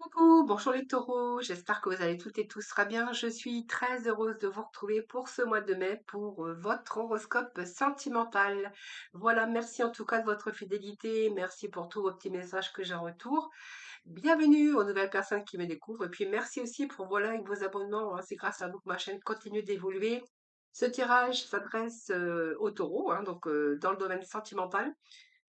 Coucou, bonjour les taureaux, j'espère que vous allez toutes et tous très bien. Je suis très heureuse de vous retrouver pour ce mois de mai pour votre horoscope sentimental. Voilà, merci en tout cas de votre fidélité, merci pour tous vos petits messages que j'ai en retour. Bienvenue aux nouvelles personnes qui me découvrent et puis merci aussi pour vos likes, vos abonnements, hein. C'est grâce à vous que ma chaîne continue d'évoluer. Ce tirage s'adresse aux taureaux, hein, donc dans le domaine sentimental.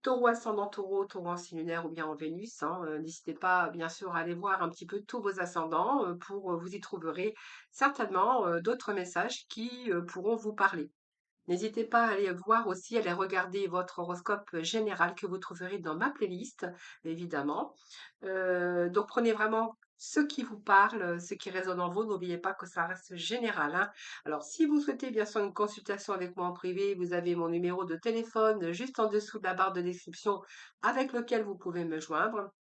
Taureau ascendant taureau, taureau en signe lunaire ou bien en Vénus, hein, n'hésitez pas bien sûr à aller voir un petit peu tous vos ascendants pour vous y trouverez certainement d'autres messages qui pourront vous parler. N'hésitez pas à aller voir aussi, à aller regarder votre horoscope général que vous trouverez dans ma playlist, évidemment. Donc prenez vraiment ce qui vous parle, ce qui résonne en vous. N'oubliez pas que ça reste général, hein. Alors, si vous souhaitez bien sûr une consultation avec moi en privé, vous avez mon numéro de téléphone juste en dessous de la barre de description avec lequel vous pouvez me joindre.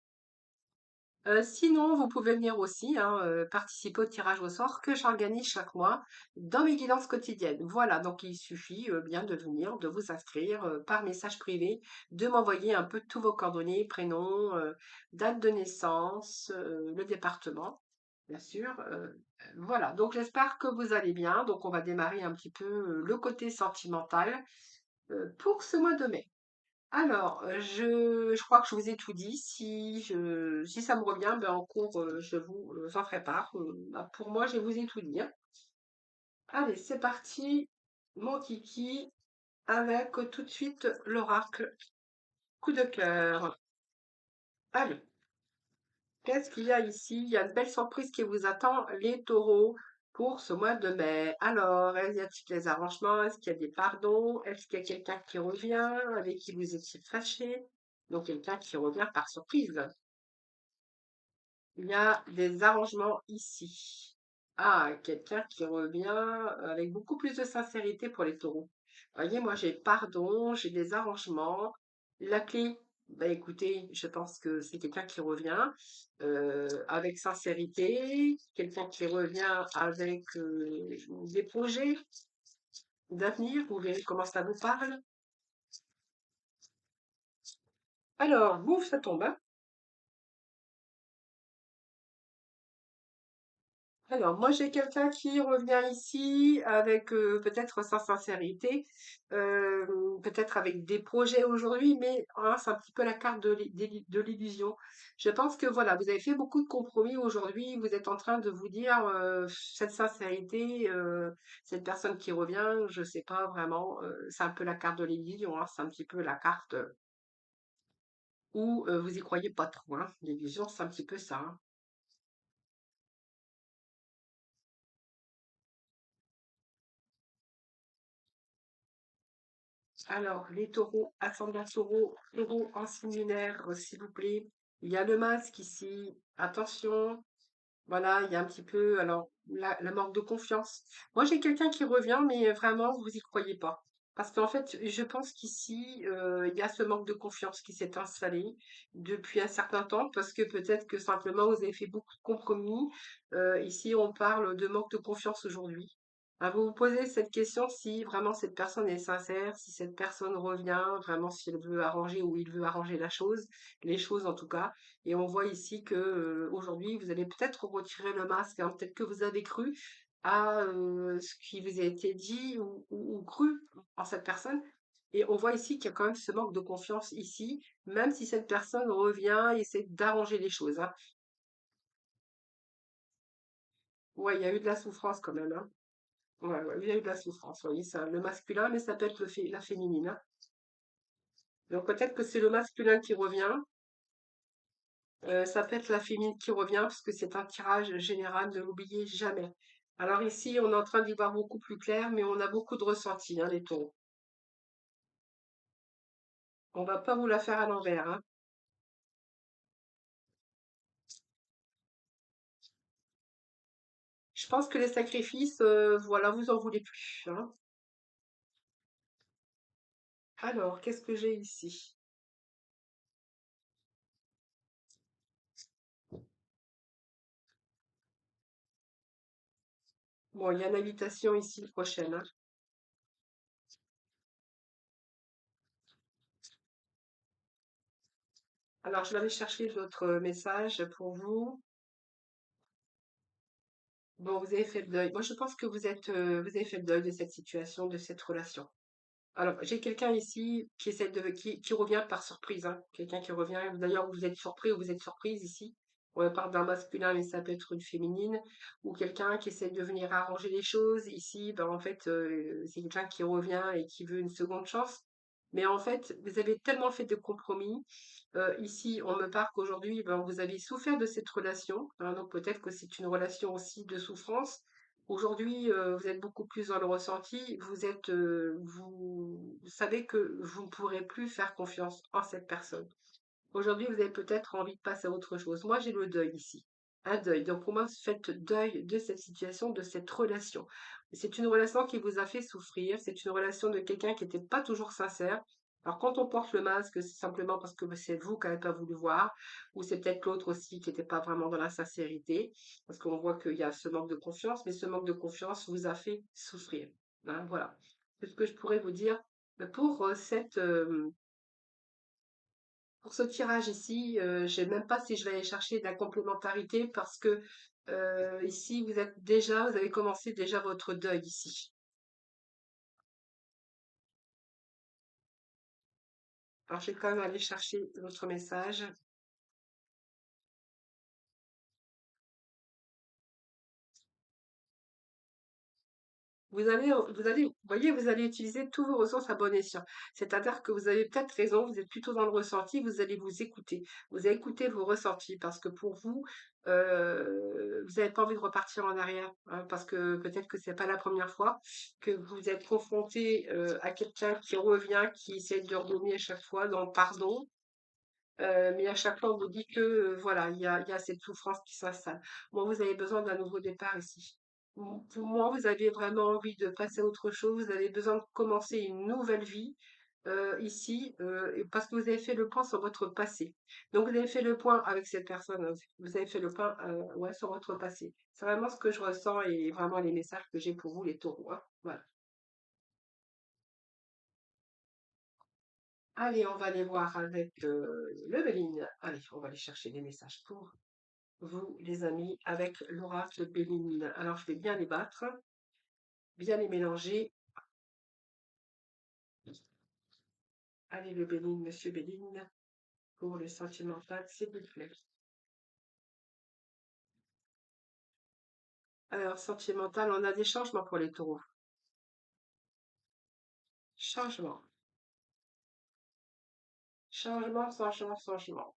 Sinon, vous pouvez venir aussi, hein, participer au tirage au sort que j'organise chaque mois dans mes guidances quotidiennes. Voilà, donc il suffit bien de venir, de vous inscrire par message privé, de m'envoyer un peu tous vos coordonnées, prénom, date de naissance, le département, bien sûr. Voilà, donc j'espère que vous allez bien. Donc on va démarrer un petit peu le côté sentimental pour ce mois de mai. Alors, je crois que je vous ai tout dit. Si ça me revient, ben, en cours, je vous en ferai part. Bah, pour moi, je vous ai tout dit, hein. Allez, c'est parti, mon kiki, avec tout de suite l'oracle. Coup de cœur. Allez, qu'est-ce qu'il y a ici? Il y a une belle surprise qui vous attend, les taureaux, pour ce mois de mai. Alors, y a-t-il des arrangements? Est-ce qu'il y a des pardons? Est-ce qu'il y a quelqu'un qui revient, avec qui vous étiez fâché? Donc, quelqu'un qui revient par surprise. Il y a des arrangements ici. Ah, quelqu'un qui revient avec beaucoup plus de sincérité pour les taureaux. Voyez, moi j'ai pardon, j'ai des arrangements. La clé, bah écoutez, je pense que c'est quelqu'un qui revient avec sincérité, quelqu'un qui revient avec des projets d'avenir. Vous verrez comment ça vous parle. Alors, bouf, ça tombe, hein. Alors, moi, j'ai quelqu'un qui revient ici avec peut-être sa sincérité, peut-être avec des projets aujourd'hui, mais hein, c'est un petit peu la carte de l'illusion. Je pense que voilà, vous avez fait beaucoup de compromis aujourd'hui, vous êtes en train de vous dire cette sincérité, cette personne qui revient, je sais pas vraiment, c'est un peu la carte de l'illusion, hein, c'est un petit peu la carte où vous y croyez pas trop, hein. L'illusion, c'est un petit peu ça, hein. Alors, les taureaux, ascendant taureau, taureau en signe lunaire, s'il vous plaît. Il y a le masque ici. Attention. Voilà, il y a un petit peu, alors, la manque de confiance. Moi, j'ai quelqu'un qui revient, mais vraiment, vous y croyez pas. Parce qu'en fait, je pense qu'ici, il y a ce manque de confiance qui s'est installé depuis un certain temps, parce que peut-être que simplement vous avez fait beaucoup de compromis. Ici, on parle de manque de confiance aujourd'hui. Ah, vous vous posez cette question si vraiment cette personne est sincère, si cette personne revient, vraiment si elle veut arranger ou il veut arranger les choses en tout cas. Et on voit ici que aujourd'hui, vous allez peut-être retirer le masque, hein. Peut-être que vous avez cru à ce qui vous a été dit ou cru en cette personne. Et on voit ici qu'il y a quand même ce manque de confiance ici, même si cette personne revient et essaie d'arranger les choses, hein. Ouais, il y a eu de la souffrance quand même, hein. Ouais, ouais, il y a eu de la souffrance, oui, ça, le masculin, mais ça peut être la féminine, hein. Donc peut-être que c'est le masculin qui revient, ça peut être la féminine qui revient, parce que c'est un tirage général, ne l'oubliez jamais. Alors ici, on est en train d'y voir beaucoup plus clair, mais on a beaucoup de ressentis, hein, les taureaux. On va pas vous la faire à l'envers, hein. Je pense que les sacrifices, voilà, vous en voulez plus, hein. Alors, qu'est-ce que j'ai ici? Bon, il y a une invitation ici prochaine, hein. Alors, je vais aller chercher d'autres messages pour vous. Bon, vous avez fait le deuil. Moi, je pense que vous avez fait le deuil de cette situation, de cette relation. Alors, j'ai quelqu'un ici qui essaie qui revient par surprise, hein. Quelqu'un qui revient. D'ailleurs, vous êtes surpris ou vous êtes surprise ici. On parle d'un masculin, mais ça peut être une féminine. Ou quelqu'un qui essaie de venir arranger les choses. Ici, ben, en fait, c'est quelqu'un qui revient et qui veut une seconde chance. Mais en fait, vous avez tellement fait de compromis. Ici, on me parle qu'aujourd'hui, ben, vous avez souffert de cette relation, hein, donc peut-être que c'est une relation aussi de souffrance. Aujourd'hui, vous êtes beaucoup plus dans le ressenti. Vous savez que vous ne pourrez plus faire confiance en cette personne. Aujourd'hui, vous avez peut-être envie de passer à autre chose. Moi, j'ai le deuil ici. Un deuil. Donc, pour moi, vous faites deuil de cette situation, de cette relation. C'est une relation qui vous a fait souffrir. C'est une relation de quelqu'un qui n'était pas toujours sincère. Alors, quand on porte le masque, c'est simplement parce que c'est vous qui n'avez pas voulu voir, ou c'est peut-être l'autre aussi qui n'était pas vraiment dans la sincérité, parce qu'on voit qu'il y a ce manque de confiance, mais ce manque de confiance vous a fait souffrir. Hein, voilà. C'est ce que je pourrais vous dire pour pour ce tirage ici, je ne sais même pas si je vais aller chercher de la complémentarité parce que ici, vous avez commencé déjà votre deuil ici. Alors, je vais quand même aller chercher votre message. Vous voyez, vous allez utiliser tous vos ressources à bon escient. C'est-à-dire que vous avez peut-être raison, vous êtes plutôt dans le ressenti, vous allez vous écouter. Vous allez écouter vos ressentis parce que pour vous, vous n'avez pas envie de repartir en arrière, hein, parce que peut-être que c'est pas la première fois que vous êtes confronté à quelqu'un qui revient, qui essaie de redonner à chaque fois dans le pardon, mais à chaque fois, on vous dit que voilà, il y a cette souffrance qui s'installe. Moi, vous avez besoin d'un nouveau départ ici. Pour moi, vous avez vraiment envie de passer à autre chose, vous avez besoin de commencer une nouvelle vie ici, et parce que vous avez fait le point sur votre passé. Donc, vous avez fait le point avec cette personne, hein, vous avez fait le point ouais, sur votre passé. C'est vraiment ce que je ressens et vraiment les messages que j'ai pour vous, les taureaux, hein. Voilà. Allez, on va aller voir avec le Béline. Allez, on va aller chercher des messages pour vous, les amis, avec l'oracle Béline. Alors, je vais bien les battre, bien les mélanger. Allez, le Béline, monsieur Béline, pour le sentimental, s'il vous plaît. Alors, sentimental, on a des changements pour les taureaux. Changement, changement, changement.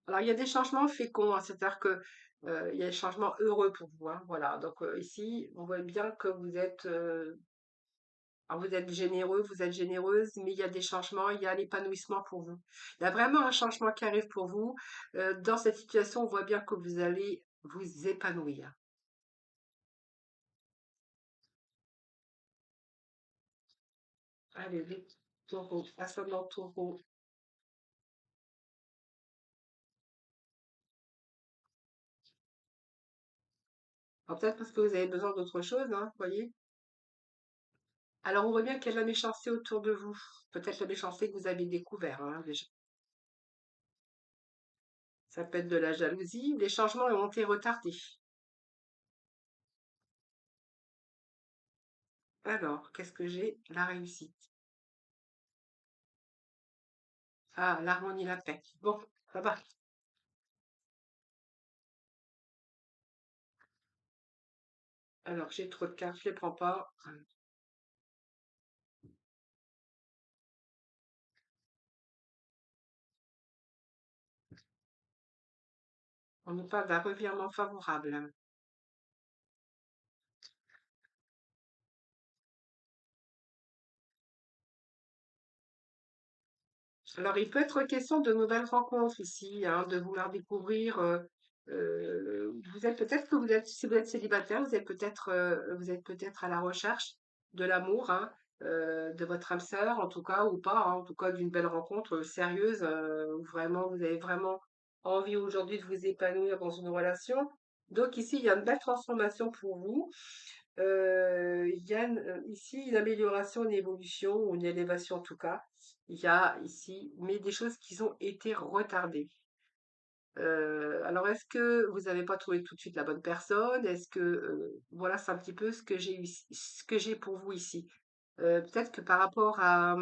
Alors, il y a des changements féconds, hein, c'est-à-dire que il y a des changements heureux pour vous, hein, voilà. Donc, ici, on voit bien que alors vous êtes généreux, vous êtes généreuse, mais il y a des changements, il y a l'épanouissement pour vous. Il y a vraiment un changement qui arrive pour vous. Dans cette situation, on voit bien que vous allez vous épanouir. Allez, les taureaux, ascendant taureau. Alors peut-être parce que vous avez besoin d'autre chose, hein, vous voyez. Alors on voit bien qu'il y a de la méchanceté autour de vous. Peut-être la méchanceté que vous avez découvert, hein, déjà. Ça peut être de la jalousie. Les changements ont été retardés. Alors, qu'est-ce que j'ai? La réussite. Ah, l'harmonie, la paix. Bon, ça va. Alors, j'ai trop de cartes, je les prends pas. On nous parle d'un revirement favorable. Alors, il peut être question de nouvelles rencontres ici, hein, de vouloir découvrir. Vous êtes peut-être que vous êtes, si vous êtes célibataire, vous êtes peut-être à la recherche de l'amour, hein, de votre âme sœur, en tout cas, ou pas, hein, en tout cas d'une belle rencontre sérieuse, où vraiment vous avez vraiment envie aujourd'hui de vous épanouir dans une relation. Donc ici, il y a une belle transformation pour vous. Il y a ici une amélioration, une évolution, ou une élévation en tout cas. Il y a ici, mais des choses qui ont été retardées. Alors est-ce que vous n'avez pas trouvé tout de suite la bonne personne? Est-ce que, voilà, c'est un petit peu ce que j'ai eu ce que j'ai pour vous ici. Peut-être que par rapport à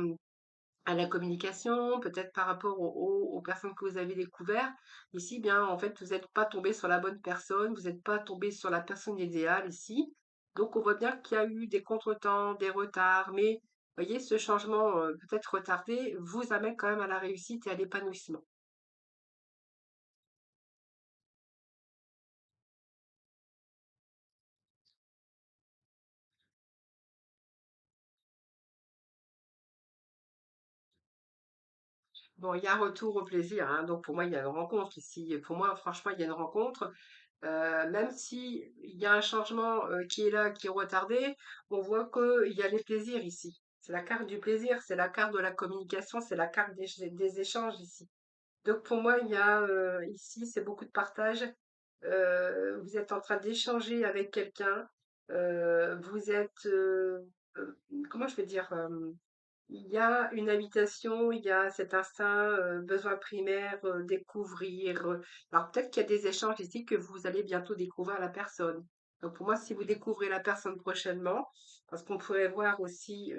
la communication, peut-être par rapport aux personnes que vous avez découvertes, ici, bien, en fait, vous n'êtes pas tombé sur la bonne personne, vous n'êtes pas tombé sur la personne idéale ici. Donc on voit bien qu'il y a eu des contretemps, des retards, mais voyez, ce changement, peut-être retardé vous amène quand même à la réussite et à l'épanouissement. Bon, il y a un retour au plaisir, hein, donc pour moi, il y a une rencontre ici. Pour moi, franchement, il y a une rencontre. Même si il y a un changement qui est là, qui est retardé, on voit qu'il y a les plaisirs ici. C'est la carte du plaisir, c'est la carte de la communication, c'est la carte des échanges ici. Donc pour moi, il y a ici, c'est beaucoup de partage. Vous êtes en train d'échanger avec quelqu'un. Vous êtes, comment je vais dire, il y a une habitation, il y a cet instinct, besoin primaire, découvrir. Alors peut-être qu'il y a des échanges ici que vous allez bientôt découvrir la personne. Donc pour moi, si vous découvrez la personne prochainement, parce qu'on pourrait voir aussi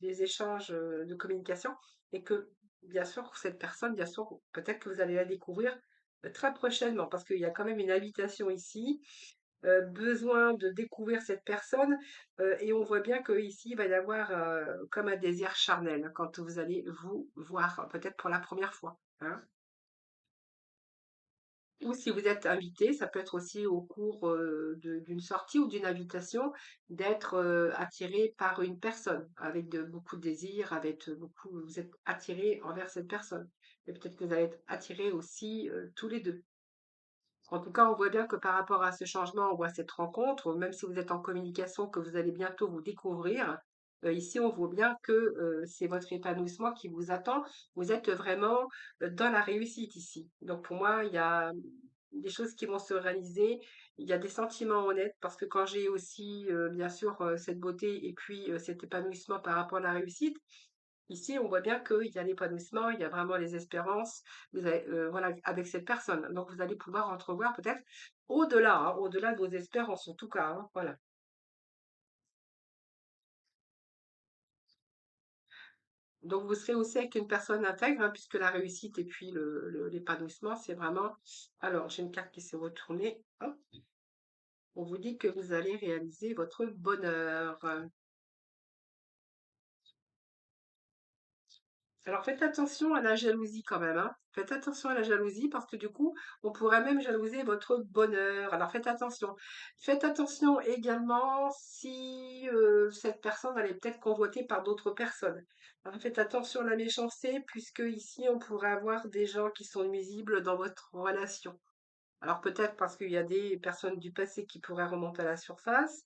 des échanges de communication, et que bien sûr, cette personne, bien sûr, peut-être que vous allez la découvrir très prochainement, parce qu'il y a quand même une habitation ici, besoin de découvrir cette personne, et on voit bien qu'ici, il va y avoir comme un désir charnel hein, quand vous allez vous voir, peut-être pour la première fois. Hein. Ou si vous êtes invité, ça peut être aussi au cours d'une sortie ou d'une invitation, d'être attiré par une personne avec beaucoup de désir, avec beaucoup, vous êtes attiré envers cette personne. Et peut-être que vous allez être attirés aussi tous les deux. En tout cas, on voit bien que par rapport à ce changement ou à cette rencontre, même si vous êtes en communication, que vous allez bientôt vous découvrir, ici, on voit bien que c'est votre épanouissement qui vous attend. Vous êtes vraiment dans la réussite ici. Donc, pour moi, il y a des choses qui vont se réaliser. Il y a des sentiments honnêtes parce que quand j'ai aussi, bien sûr, cette beauté et puis cet épanouissement par rapport à la réussite, ici, on voit bien qu'il y a l'épanouissement, il y a vraiment les espérances, vous avez, voilà, avec cette personne. Donc, vous allez pouvoir entrevoir peut-être au-delà, hein, au-delà de vos espérances, en tout cas, hein, voilà. Donc, vous serez aussi avec une personne intègre, hein, puisque la réussite et puis l'épanouissement, c'est vraiment. Alors, j'ai une carte qui s'est retournée. Hop, on vous dit que vous allez réaliser votre bonheur. Alors faites attention à la jalousie quand même, hein. Faites attention à la jalousie parce que du coup, on pourrait même jalouser votre bonheur. Alors faites attention. Faites attention également si cette personne elle est peut-être convoitée par d'autres personnes. Alors, faites attention à la méchanceté puisque ici on pourrait avoir des gens qui sont nuisibles dans votre relation. Alors peut-être parce qu'il y a des personnes du passé qui pourraient remonter à la surface.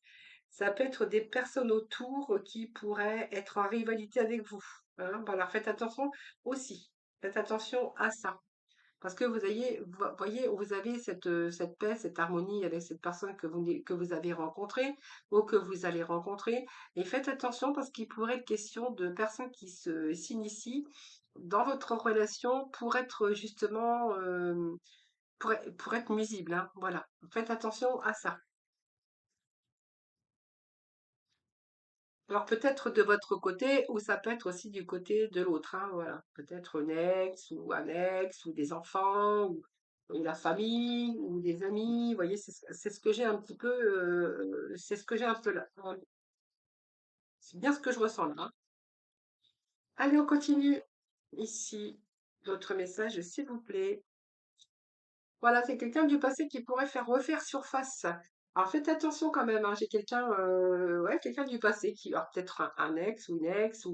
Ça peut être des personnes autour qui pourraient être en rivalité avec vous. Hein. Bon, alors faites attention aussi. Faites attention à ça. Parce que voyez, vous avez cette paix, cette harmonie avec cette personne que vous avez rencontrée ou que vous allez rencontrer. Et faites attention parce qu'il pourrait être question de personnes qui s'initient dans votre relation pour être justement pour être nuisible, hein, voilà. Faites attention à ça. Alors peut-être de votre côté ou ça peut être aussi du côté de l'autre, hein, voilà. Peut-être un ex ou des enfants ou la famille ou des amis. Vous voyez, c'est ce que j'ai un petit peu, c'est ce que j'ai un peu là. Voilà. C'est bien ce que je ressens là. Hein. Allez, on continue. Ici, d'autres messages, s'il vous plaît. Voilà, c'est quelqu'un du passé qui pourrait faire refaire surface. Alors faites attention quand même, hein, j'ai quelqu'un ouais, quelqu'un du passé qui a peut-être un ex ou une ex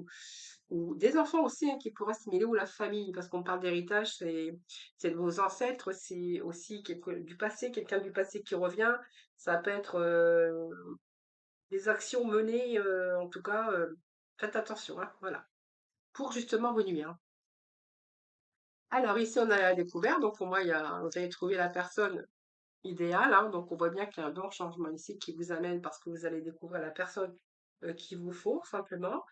ou des enfants aussi hein, qui pourraient se mêler ou la famille, parce qu'on parle d'héritage, c'est de vos ancêtres, c'est aussi du passé, quelqu'un du passé qui revient. Ça peut être des actions menées, en tout cas, faites attention, hein, voilà, pour justement vos nuits. Hein. Alors ici on a la découverte, donc pour moi vous avez trouvé la personne idéal, hein. Donc on voit bien qu'il y a un bon changement ici qui vous amène parce que vous allez découvrir la personne qu'il vous faut simplement.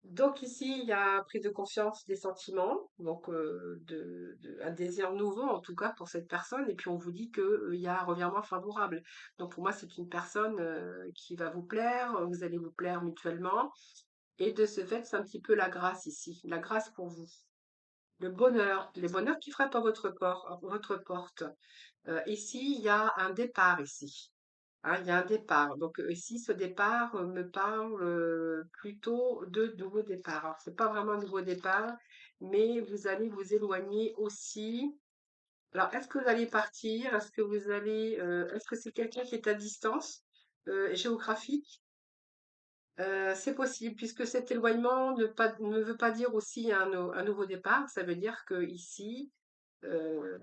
Donc ici, il y a prise de conscience des sentiments, donc un désir nouveau en tout cas pour cette personne, et puis on vous dit que il y a un revirement favorable. Donc pour moi, c'est une personne qui va vous plaire, vous allez vous plaire mutuellement, et de ce fait, c'est un petit peu la grâce ici, la grâce pour vous. Le bonheur qui frappe à votre porte. Ici, il y a un départ ici. Hein, il y a un départ. Donc ici, ce départ me parle plutôt de nouveau départ. Alors, c'est pas vraiment un nouveau départ, mais vous allez vous éloigner aussi. Alors, est-ce que vous allez partir? Est-ce que c'est quelqu'un qui est à distance géographique? C'est possible, puisque cet éloignement ne veut pas dire aussi un nouveau départ. Ça veut dire que ici, euh,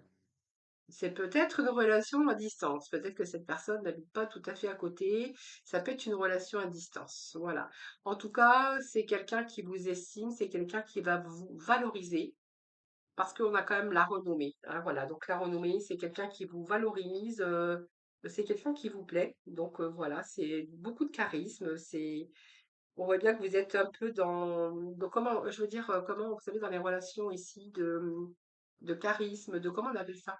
c'est peut-être une relation à distance. Peut-être que cette personne n'habite pas tout à fait à côté. Ça peut être une relation à distance. Voilà. En tout cas, c'est quelqu'un qui vous estime, c'est quelqu'un qui va vous valoriser parce qu'on a quand même la renommée. Hein, voilà. Donc la renommée, c'est quelqu'un qui vous valorise. C'est quelqu'un qui vous plaît. Donc voilà, c'est beaucoup de charisme. On voit bien que vous êtes un peu comment, je veux dire, comment, vous savez, dans les relations ici de charisme, de comment on appelle ça?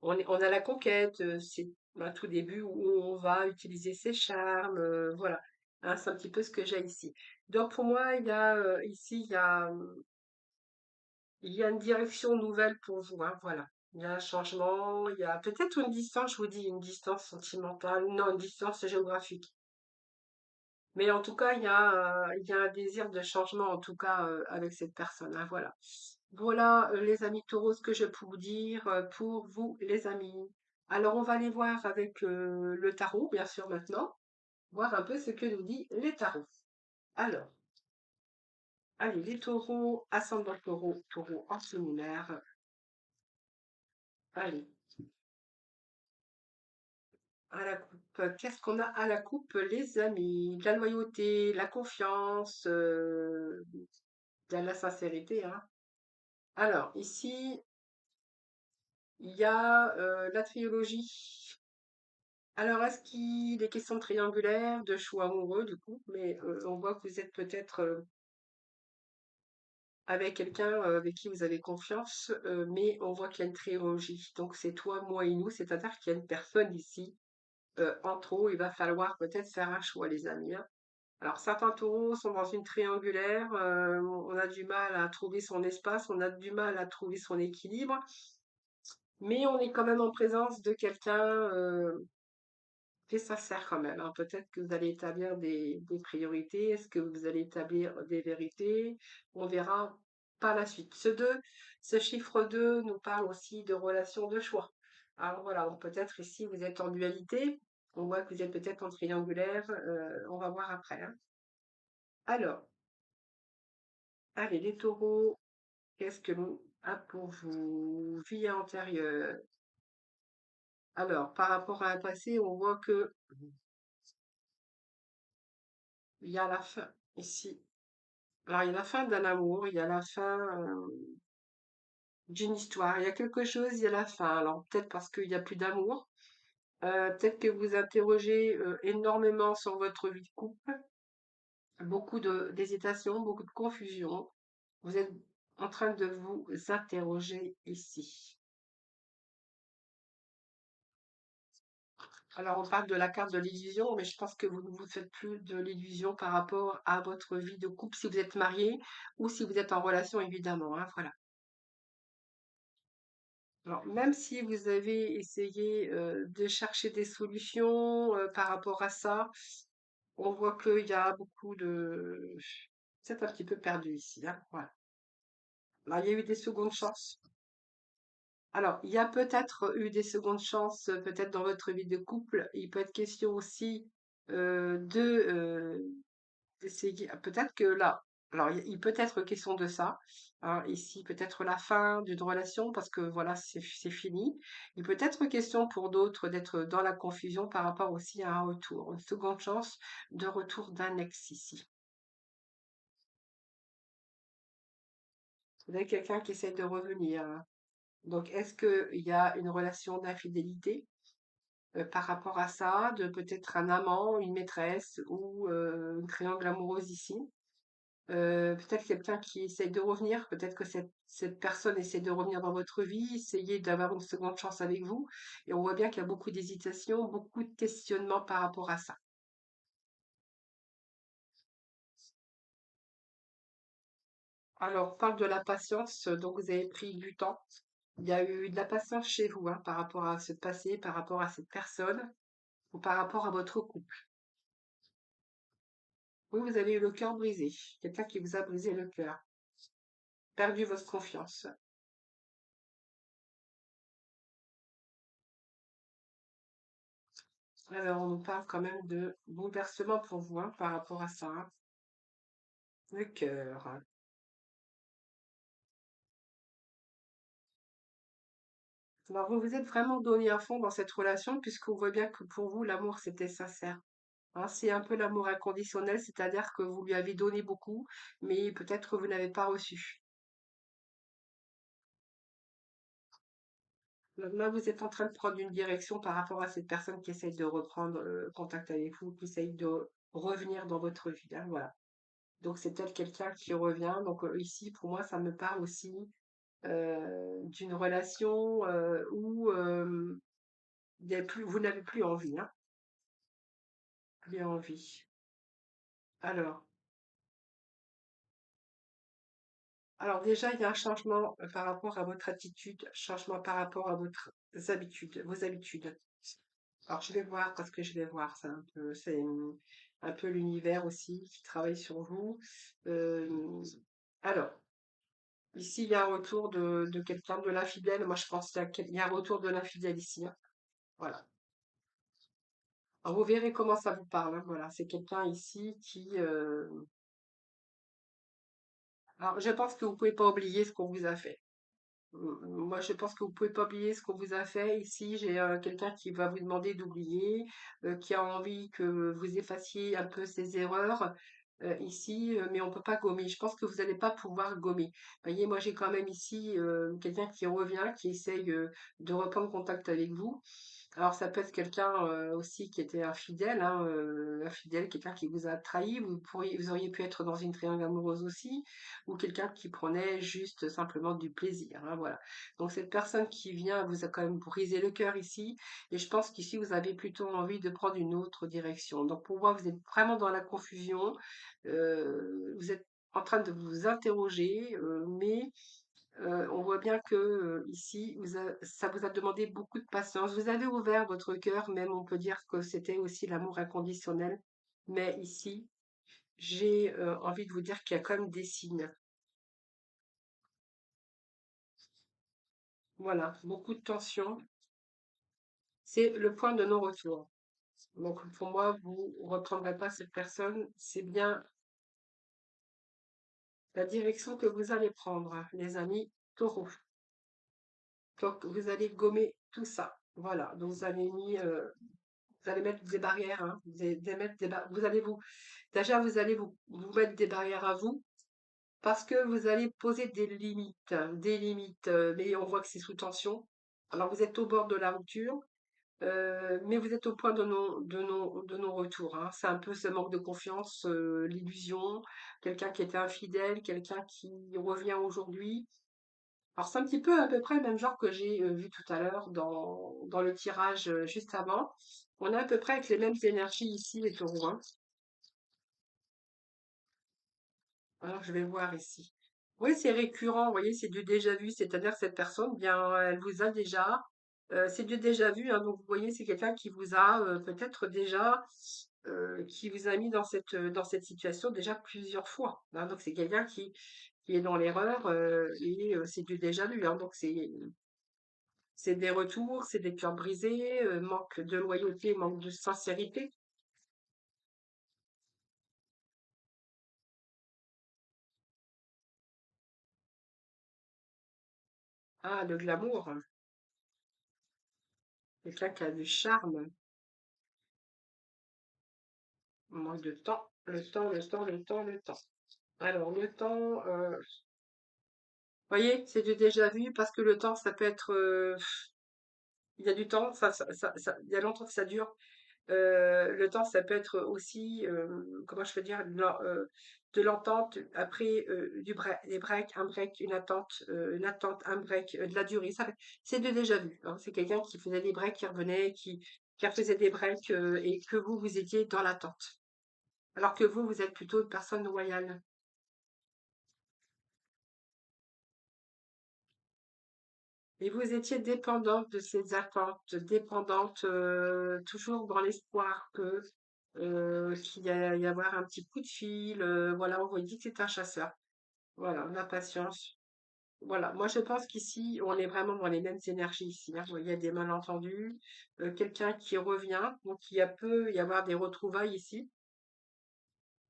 On a la conquête, c'est un tout début où on va utiliser ses charmes, voilà. Hein, c'est un petit peu ce que j'ai ici. Donc pour moi, ici, il y a une direction nouvelle pour vous, hein, voilà. Il y a un changement, il y a peut-être une distance, je vous dis, une distance sentimentale, non, une distance géographique. Mais en tout cas, il y a un désir de changement, en tout cas, avec cette personne, hein, voilà. Voilà, les amis taureaux, ce que je peux vous dire pour vous, les amis. Alors, on va aller voir avec le tarot, bien sûr, maintenant, voir un peu ce que nous dit les tarots. Alors, allez, les taureaux, ascendant taureau, taureau en lunaire. Allez, à la coupe. Qu'est-ce qu'on a à la coupe, les amis? De la loyauté, la confiance, de la sincérité, hein. Alors, ici, il y a la trilogie. Alors, est-ce qu'il est question de triangulaire, de choix amoureux, du coup, mais on voit que vous êtes peut-être avec quelqu'un avec qui vous avez confiance, mais on voit qu'il y a une trilogie. Donc, c'est toi, moi et nous, c'est-à-dire qu'il y a une personne ici en trop. Il va falloir peut-être faire un choix, les amis, hein. Alors, certains taureaux sont dans une triangulaire, on a du mal à trouver son espace, on a du mal à trouver son équilibre, mais on est quand même en présence de quelqu'un et ça sert quand même, hein. Peut-être que vous allez établir des priorités. Est-ce que vous allez établir des vérités? On verra par la suite. Ce chiffre 2 nous parle aussi de relations de choix. Alors voilà, donc peut-être ici vous êtes en dualité. On voit que vous êtes peut-être en triangulaire. On va voir après, hein. Alors, allez, les taureaux, qu'est-ce que nous a pour vous? Vie antérieure. Alors, par rapport à un passé, on voit que il y a la fin ici. Alors, il y a la fin d'un amour, il y a la fin d'une histoire, il y a quelque chose, il y a la fin. Alors, peut-être parce qu'il n'y a plus d'amour, peut-être que vous interrogez énormément sur votre vie de couple, beaucoup d'hésitation, beaucoup de confusion. Vous êtes en train de vous interroger ici. Alors, on parle de la carte de l'illusion, mais je pense que vous ne vous faites plus de l'illusion par rapport à votre vie de couple si vous êtes marié ou si vous êtes en relation, évidemment, hein, voilà. Alors, même si vous avez essayé de chercher des solutions par rapport à ça, on voit qu'il y a beaucoup de... C'est un petit peu perdu ici, hein, voilà. Alors, il y a eu des secondes chances. Alors, il y a peut-être eu des secondes chances, peut-être dans votre vie de couple. Il peut être question aussi d'essayer. Peut-être que là, alors il peut être question de ça, hein, ici, peut-être la fin d'une relation, parce que voilà, c'est fini. Il peut être question pour d'autres d'être dans la confusion par rapport aussi à un retour, une seconde chance de retour d'un ex ici. Vous avez quelqu'un qui essaie de revenir, hein. Donc, est-ce qu'il y a une relation d'infidélité par rapport à ça, de peut-être un amant, une maîtresse ou une triangle amoureuse ici? Peut-être quelqu'un qui essaye de revenir, peut-être que cette personne essaie de revenir dans votre vie, essayer d'avoir une seconde chance avec vous. Et on voit bien qu'il y a beaucoup d'hésitation, beaucoup de questionnements par rapport à ça. Alors, on parle de la patience, donc vous avez pris du temps. Il y a eu de la patience chez vous, hein, par rapport à ce passé, par rapport à cette personne ou par rapport à votre couple. Oui, vous avez eu le cœur brisé. Quelqu'un qui vous a brisé le cœur, perdu votre confiance. Alors, on nous parle quand même de bouleversement pour vous, hein, par rapport à ça, hein. Le cœur. Alors, vous vous êtes vraiment donné à fond dans cette relation puisqu'on voit bien que pour vous, l'amour, c'était sincère. Hein, c'est un peu l'amour inconditionnel, c'est-à-dire que vous lui avez donné beaucoup, mais peut-être que vous n'avez pas reçu. Là, vous êtes en train de prendre une direction par rapport à cette personne qui essaye de reprendre contact avec vous, qui essaye de revenir dans votre vie, hein, voilà. Donc, c'est peut-être quelqu'un qui revient. Donc, ici, pour moi, ça me parle aussi d'une relation où vous n'avez plus envie, hein, plus envie. Alors, alors déjà, il y a un changement par rapport à votre attitude, changement par rapport à vos habitudes. Alors, je vais voir parce que je vais voir, un peu l'univers aussi qui travaille sur vous. Euh, alors, ici, il y a un retour de quelqu'un de l'infidèle. Moi, je pense qu'il y a un retour de l'infidèle ici, hein. Voilà. Alors, vous verrez comment ça vous parle, hein. Voilà, c'est quelqu'un ici qui. Alors, je pense que vous pouvez pas oublier ce qu'on vous a fait. Moi, je pense que vous pouvez pas oublier ce qu'on vous a fait. Ici, j'ai quelqu'un qui va vous demander d'oublier, qui a envie que vous effaciez un peu ses erreurs ici, mais on peut pas gommer. Je pense que vous n'allez pas pouvoir gommer. Vous voyez, moi, j'ai quand même ici quelqu'un qui revient, qui essaye de reprendre contact avec vous. Alors, ça peut être quelqu'un aussi qui était infidèle, hein, infidèle, quelqu'un qui vous a trahi. Vous auriez pu être dans une triangle amoureuse aussi, ou quelqu'un qui prenait juste simplement du plaisir, hein, voilà. Donc, cette personne qui vient vous a quand même brisé le cœur ici, et je pense qu'ici, vous avez plutôt envie de prendre une autre direction. Donc, pour moi, vous êtes vraiment dans la confusion. Vous êtes en train de vous interroger, mais on voit bien que ici, ça vous a demandé beaucoup de patience. Vous avez ouvert votre cœur, même on peut dire que c'était aussi l'amour inconditionnel. Mais ici, j'ai envie de vous dire qu'il y a quand même des signes. Voilà, beaucoup de tension. C'est le point de non-retour. Donc pour moi, vous ne reprendrez pas cette personne. C'est bien la direction que vous allez prendre, les amis taureaux. Donc vous allez gommer tout ça. Voilà, donc vous allez mettre des barrières, hein. Vous allez déjà, vous allez vous mettre des barrières à vous parce que vous allez poser des limites, mais on voit que c'est sous tension. Alors, vous êtes au bord de la rupture, mais vous êtes au point de non-retour, hein. C'est un peu ce manque de confiance, l'illusion, quelqu'un qui était infidèle, quelqu'un qui revient aujourd'hui. Alors, c'est un petit peu à peu près le même genre que j'ai vu tout à l'heure dans le tirage juste avant. On est à peu près avec les mêmes énergies ici, les taureaux, hein. Alors, je vais voir ici. Oui, c'est récurrent, vous voyez, c'est du déjà vu, c'est-à-dire que cette personne, bien, elle vous a déjà, c'est du déjà vu, hein, donc vous voyez, c'est quelqu'un qui vous a peut-être déjà, qui vous a mis dans cette situation déjà plusieurs fois, hein. Donc c'est quelqu'un qui est dans l'erreur et c'est du déjà vu, hein, donc c'est des retours, c'est des cœurs brisés, manque de loyauté, manque de sincérité. Ah, le glamour, quelqu'un qui a du charme, manque de temps, le temps. Alors, le temps, voyez, c'est du déjà vu parce que le temps, ça peut être, il y a du temps, il y a longtemps que ça dure. Le temps, ça peut être aussi, comment je peux dire, de l'entente, après des breaks, un break, une attente, un break, de la durée. C'est de déjà vu, hein. C'est quelqu'un qui faisait des breaks, qui revenait, qui refaisait des breaks et que vous étiez dans l'attente. Alors que vous êtes plutôt une personne loyale. Et vous étiez dépendante de ces attentes, dépendante toujours dans l'espoir que qu'il y a y avoir un petit coup de fil. Voilà, on vous dit que c'est un chasseur. Voilà, l'impatience. Voilà, moi je pense qu'ici, on est vraiment dans les mêmes énergies ici, hein. Il y a des malentendus, quelqu'un qui revient, donc peut y avoir des retrouvailles ici.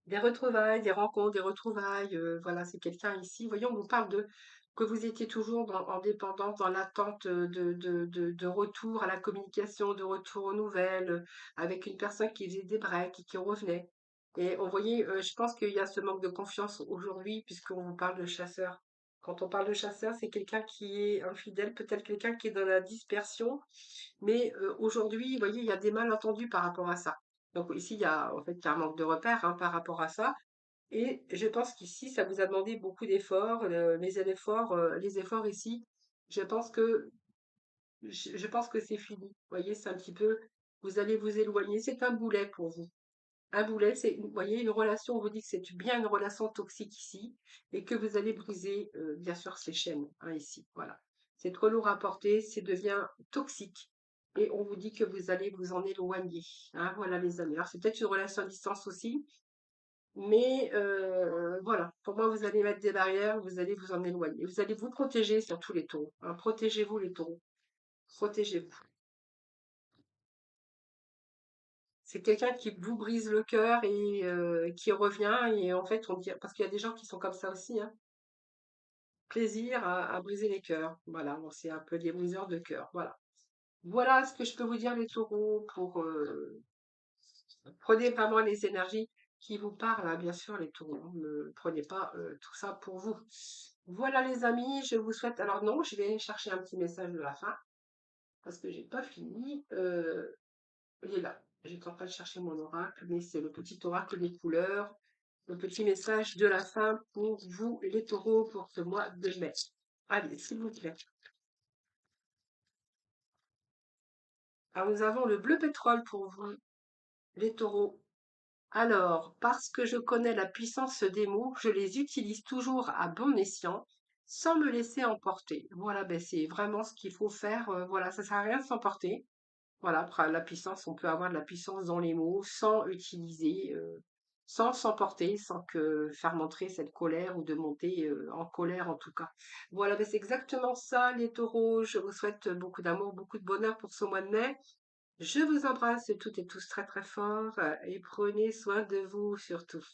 Des retrouvailles, des rencontres, des retrouvailles, voilà, c'est quelqu'un ici. Voyons, on vous parle de que vous étiez toujours en dépendance, dans l'attente de retour à la communication, de retour aux nouvelles, avec une personne qui faisait des breaks et qui revenait. Et on voyait, je pense qu'il y a ce manque de confiance aujourd'hui, puisqu'on vous parle de chasseur. Quand on parle de chasseur, c'est quelqu'un qui est infidèle, peut-être quelqu'un qui est dans la dispersion, mais aujourd'hui, vous voyez, il y a des malentendus par rapport à ça. Donc ici, il y a un manque de repères hein, par rapport à ça. Et je pense qu'ici, ça vous a demandé beaucoup d'efforts. Les efforts ici, je pense que je pense que c'est fini. Vous voyez, c'est un petit peu, vous allez vous éloigner. C'est un boulet pour vous. Un boulet, vous voyez, une relation, on vous dit que c'est bien une relation toxique ici et que vous allez briser, bien sûr, ces chaînes, hein, ici. Voilà. C'est trop lourd à porter, c'est devient toxique. Et on vous dit que vous allez vous en éloigner, hein. Voilà, les amis. Alors, c'est peut-être une relation à distance aussi, mais voilà. Pour moi, vous allez mettre des barrières, vous allez vous en éloigner. Vous allez vous protéger, surtout les taureaux, hein. Protégez-vous, les taureaux. Protégez-vous. C'est quelqu'un qui vous brise le cœur et qui revient et en fait on dit parce qu'il y a des gens qui sont comme ça aussi, hein. Plaisir à briser les cœurs. Voilà, bon, c'est un peu des briseurs de cœur. Voilà. Voilà ce que je peux vous dire les taureaux pour prenez vraiment les énergies qui vous parlent, hein, bien sûr les taureaux, hein. Ne prenez pas tout ça pour vous. Voilà les amis, je vous souhaite. Alors non, je vais chercher un petit message de la fin parce que j'ai pas fini. Il est là. J'étais en train de chercher mon oracle, mais c'est le petit oracle des couleurs. Le petit message de la fin pour vous, les taureaux, pour ce mois de mai. Allez, s'il vous plaît. Alors, nous avons le bleu pétrole pour vous, les taureaux. Alors, parce que je connais la puissance des mots, je les utilise toujours à bon escient, sans me laisser emporter. Voilà, ben c'est vraiment ce qu'il faut faire. Voilà, ça sert à rien de s'emporter. Voilà, après, la puissance, on peut avoir de la puissance dans les mots sans utiliser, sans s'emporter, sans que faire montrer cette colère ou de monter en colère en tout cas. Voilà, ben c'est exactement ça, les taureaux. Je vous souhaite beaucoup d'amour, beaucoup de bonheur pour ce mois de mai. Je vous embrasse toutes et tous très très fort et prenez soin de vous surtout.